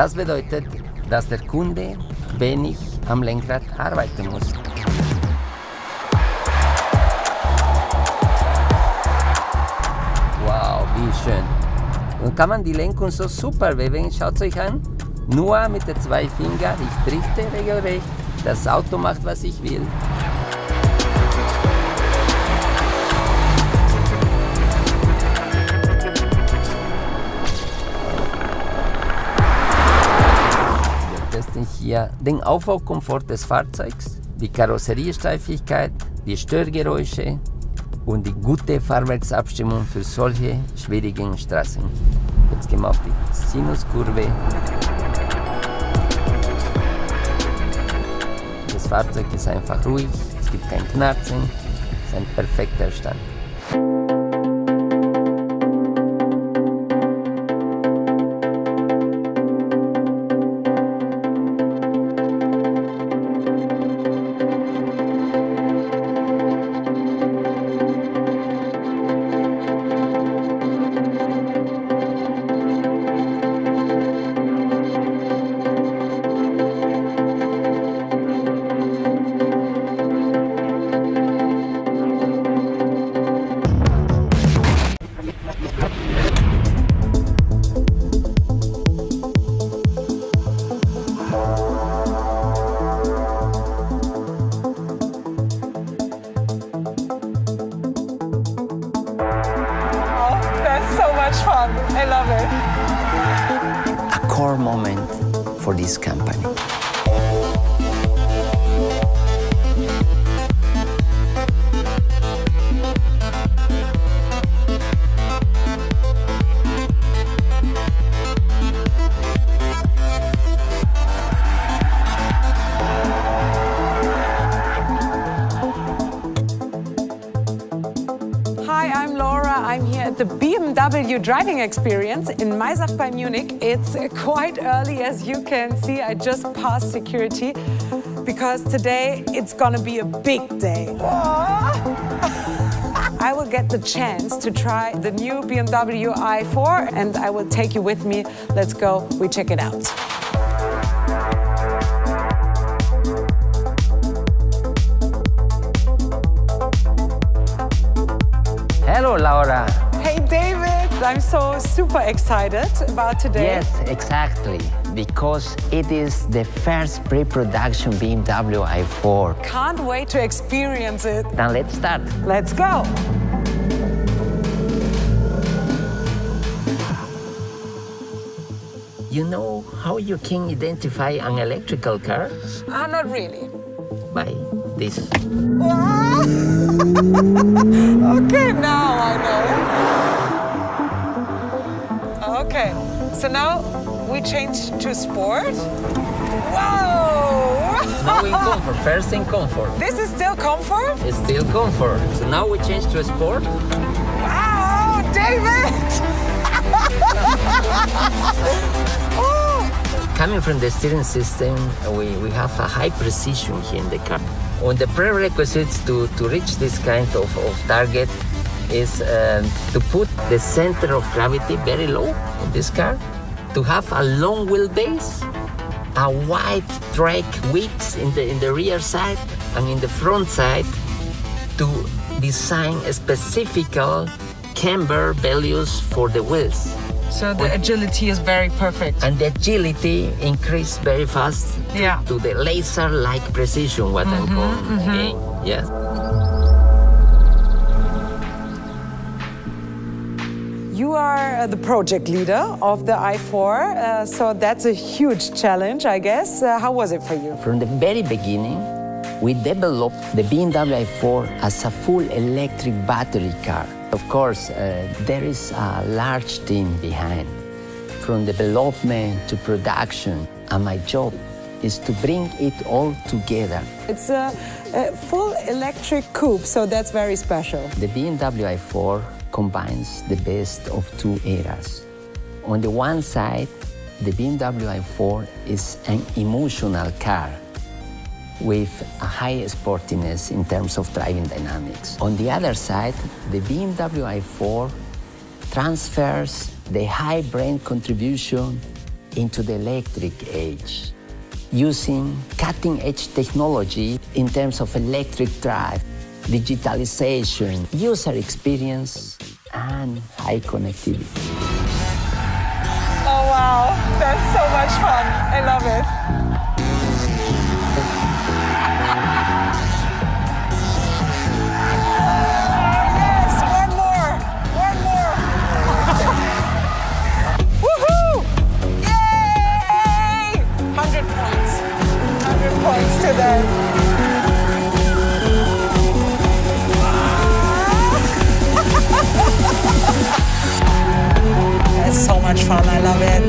Das bedeutet, dass der Kunde wenig am Lenkrad arbeiten muss. Wow, wie schön. Und kann man die Lenkung so super bewegen, schaut euch an. Nur mit den 2 Fingern, ich drifte regelrecht, das Auto macht, was ich will. Wir testen hier den Aufbaukomfort des Fahrzeugs, die Karosseriesteifigkeit, die Störgeräusche und die gute Fahrwerksabstimmung für solche schwierigen Straßen. Jetzt gehen wir auf die Sinuskurve. Das Fahrzeug ist einfach ruhig, es gibt kein Knarzen, es ist ein perfekter Stand. Fun. I love it. A core moment for this company. I'm here at the BMW driving experience in Maisach by Munich. It's quite early, as you can see. I just passed security because today it's gonna be a big day. I will get the chance to try the new BMW i4 and I will take you with me. Let's go, we check it out. Hello, Laura. Hey, David. I'm so super excited about today. Yes, exactly. Because it is the first pre-production BMW i4. Can't wait to experience it. Then let's start. Let's go. You know how you can identify an electrical car? Not really. By this. Okay, now I know. Okay, so now we change to sport. Whoa! Now in comfort, first in comfort. This is still comfort? It's still comfort. So now we change to sport. Wow, David! Coming from the steering system, we have a high precision here in the car. One of the prerequisites to reach this kind of target is to put the center of gravity very low in this car, to have a long wheelbase, a wide track width in the rear side and in the front side, to design specific camber values for the wheels. So the agility is very perfect. And the agility increased very fast to the laser-like precision, what I'm calling. Yes. You are the project leader of the i4, so that's a huge challenge, I guess. How was it for you? From the very beginning, we developed the BMW i4 as a full electric battery car. Of course, there is a large team behind, from development to production, and my job is to bring it all together. It's a full electric coupe, so that's very special. The BMW i4 combines the best of two eras. On the one side, the BMW i4 is an emotional car with a high sportiness in terms of driving dynamics. On the other side, the BMW i4 transfers the high brand contribution into the electric age, using cutting-edge technology in terms of electric drive, digitalization, user experience, and high connectivity. Oh wow, that's so much fun. I love it. Yes, one more. Woohoo! Yay! 100 points. 100 points to them. It's so much fun, I love it.